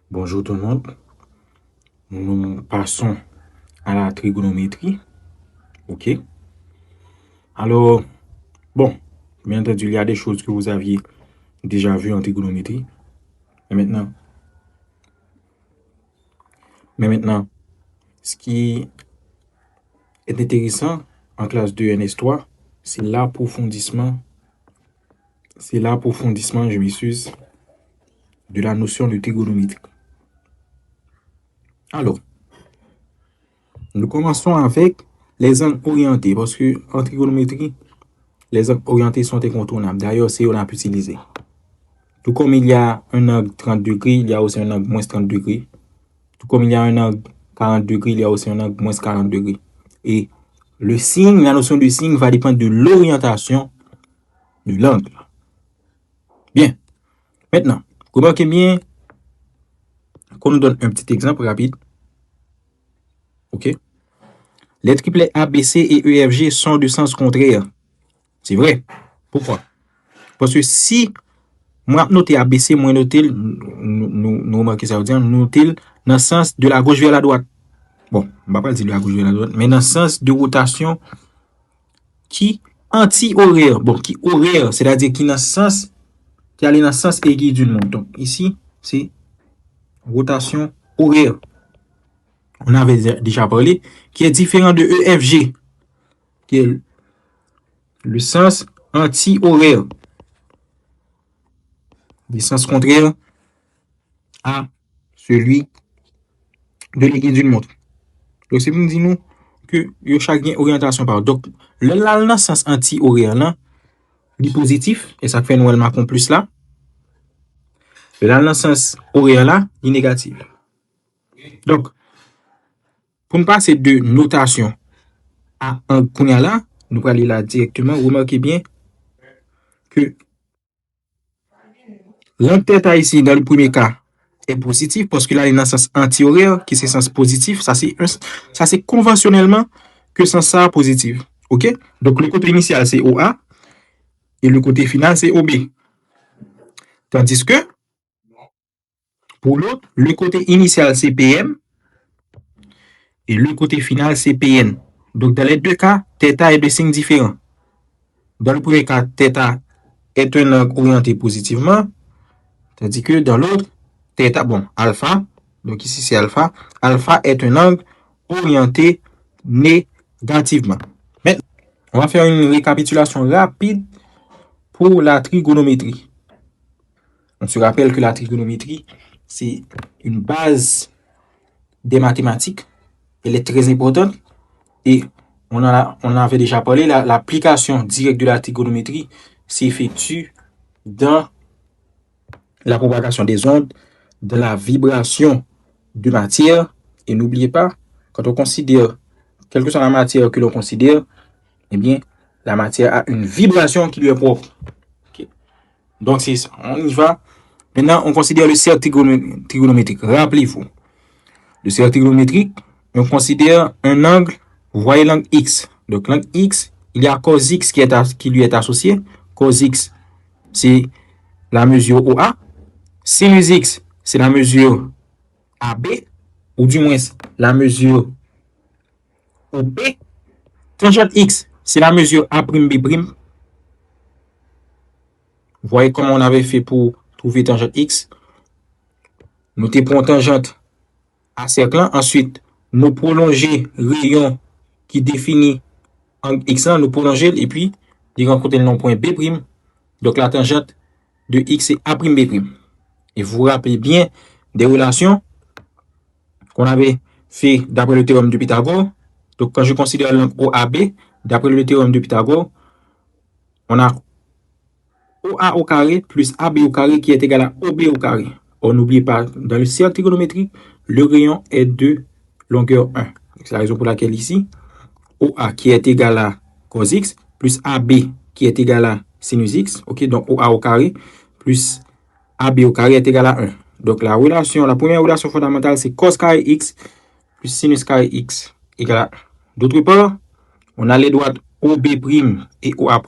Bonjour tout le monde. Nous passons à la trigonométrie. OK. Alors, bon, bien entendu, il y a des choses que vous aviez déjà vues en trigonométrie. Mais maintenant, ce qui est intéressant en classe 2 NS3, c'est l'approfondissement, je m'excuse, de la notion de trigonométrie. Alors, nous commençons avec les angles orientés, parce que en trigonométrie, les angles orientés sont incontournables. D'ailleurs, c'est on a pu utiliser. Tout comme il y a un angle 30 degrés, il y a aussi un angle moins 30 degrés. Tout comme il y a un angle 40 degrés, il y a aussi un angle moins 40 degrés. Et le signe, la notion de signe va dépendre de l'orientation de l'angle. Bien. Maintenant, remarquez bien qu'on nous donne un petit exemple rapide. OK? Les triplets ABC et EFG sont de sens contraire. C'est vrai. Pourquoi? Parce que si moi noter ABC, moi noter, nous remarquez ça veut dire, nous noter dans le sens de la gauche vers la droite. Bon, on va pas dire de la gauche vers la droite, mais dans le sens de rotation qui anti-horaire. Bon, qui horaire, c'est-à-dire qui dans le sens, qui allait dans le sens aigu d'une montre. Donc, ici, c'est rotation horaire. On avait déjà parlé, qui est différent de EFG, qui est le sens anti-horaire. Le sens contraire à celui de l'aiguille d'une montre. Donc, c'est pour nous dire que chaque orientation par. Donc, le sens anti-horaire, là, le positif, et ça fait nous elle marque plus là. Là, dans le sens horaire là, il est négatif. Donc, pour nous passer de notation à un point là, nous allons aller là directement. Remarquez bien que l'angle θ ici, dans le premier cas, est positif parce que là, il est dans le sens anti-horaire, qui c'est sens positif. Ça, c'est conventionnellement que sens ça positif. OK? Donc, le côté initial, c'est OA et le côté final, c'est OB. Tandis que, pour l'autre, le côté initial, c'est PM et le côté final, c'est PN. Donc, dans les deux cas, θ est de signe différent. Dans le premier cas, θ est un angle orienté positivement, tandis que dans l'autre, θ, bon, alpha, donc ici c'est alpha, alpha est un angle orienté négativement. Maintenant, on va faire une récapitulation rapide pour la trigonométrie. On se rappelle que la trigonométrie, c'est une base des mathématiques. Elle est très importante et on en avait déjà parlé. L'application directe de la trigonométrie s'effectue dans la propagation des ondes, dans la vibration de matière. Et n'oubliez pas, quand on considère, quelle que soit la matière que l'on considère, eh bien, la matière a une vibration qui lui est propre. Okay. Donc, c'est ça. On y va. Maintenant, on considère le cercle trigonométrique. Rappelez-vous, le cercle trigonométrique, on considère un angle, vous voyez l'angle X. Donc, l'angle X, il y a cos X qui lui est associé. Cos X, c'est la mesure OA. Sinus X, c'est la mesure AB, ou du moins la mesure OB. Tangente X, c'est la mesure A'B'. Vous voyez comment on avait fait pour trouver tangente X. Nous prenons tangente à cercle. Ensuite, nous prolongeons le rayon qui définit en X, nous prolongeons et puis il rencontre le nom point B'. Donc la tangente de X c'est A'B'. Et vous vous rappelez bien des relations qu'on avait fait d'après le théorème de Pythagore. Donc quand je considère l'angle OAB, d'après le théorème de Pythagore, on a OA au carré plus AB au carré qui est égal à OB au carré. On n'oublie pas, dans le cercle trigonométrique, le rayon est de longueur 1. C'est la raison pour laquelle ici, OA qui est égal à cos X plus AB qui est égal à sinus X. Ok, donc OA au carré plus AB au carré est égal à 1. Donc la première relation fondamentale, c'est cos carré X plus sinus carré X égale à 1. D'autre part, on a les droites OB' et OA'.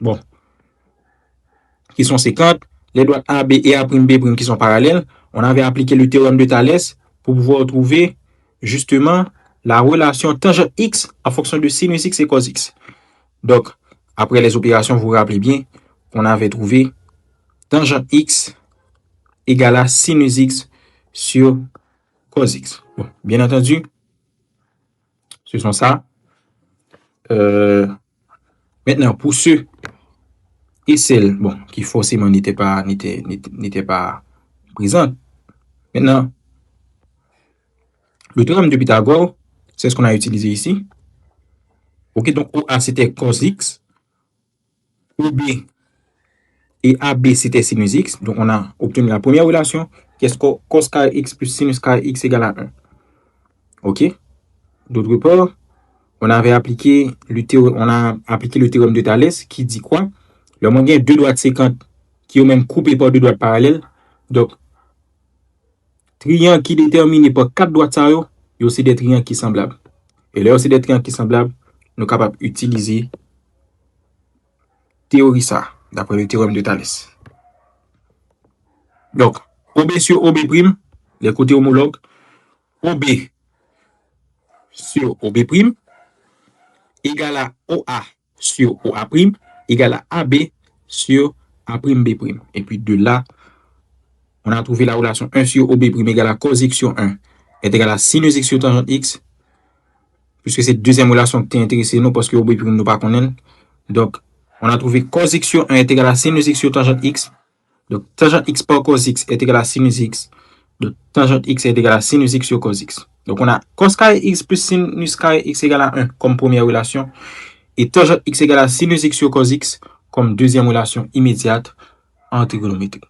Bon, qui sont séquentes, les droites AB et A'B' qui sont parallèles. on avait appliqué le théorème de Thalès pour pouvoir trouver justement la relation tangente x en fonction de sinus x et cos x. Donc, après les opérations, vous vous rappelez bien, on avait trouvé tangente x égale à sinus x sur cos x. Bon, bien entendu, ce sont ça. Maintenant, pour ceux et celles qui forcément n'étaient pas présentes, maintenant, le théorème de Pythagore, c'est ce qu'on a utilisé ici. Ok, donc OA c'était cos x, OB et AB c'était sinus x. Donc on a obtenu la première relation, qui est cos carré x plus sinus carré x égale à 1. Ok. D'autre part, on avait appliqué le théorème de Thalès qui dit quoi? Le moins gain deux droites séquentes qui ont même coupé par deux droites parallèles. Donc, triangle qui déterminé par quatre droites, il y a aussi des triangles qui sont semblables. Et là aussi des triangles qui sont semblables, nous sommes capables d'utiliser théorie ça, d'après le théorème de Thalès. Donc, OB sur OB', les côtés homologues, OB sur OB' égale à OA sur OA' égale à AB sur A'B'. Et puis de là, on a trouvé la relation 1 sur OB' égale à cos x sur 1 est égal à sinus x sur tangente x, puisque c'est la deuxième relation qui t'intéresse nous parce que OB' nous pas connaît. Donc, on a trouvé cos x sur 1 est égal à sinus x sur tangente x. Donc, tangente x par cos x est égal à sinus x. Donc, tangente x est égal à sinus x sur cos x. Donc, on a cos carré x plus sinus carré x égale à 1 comme première relation. Et tangente x égale à sinus x sur cos x comme deuxième relation immédiate en trigonométrie.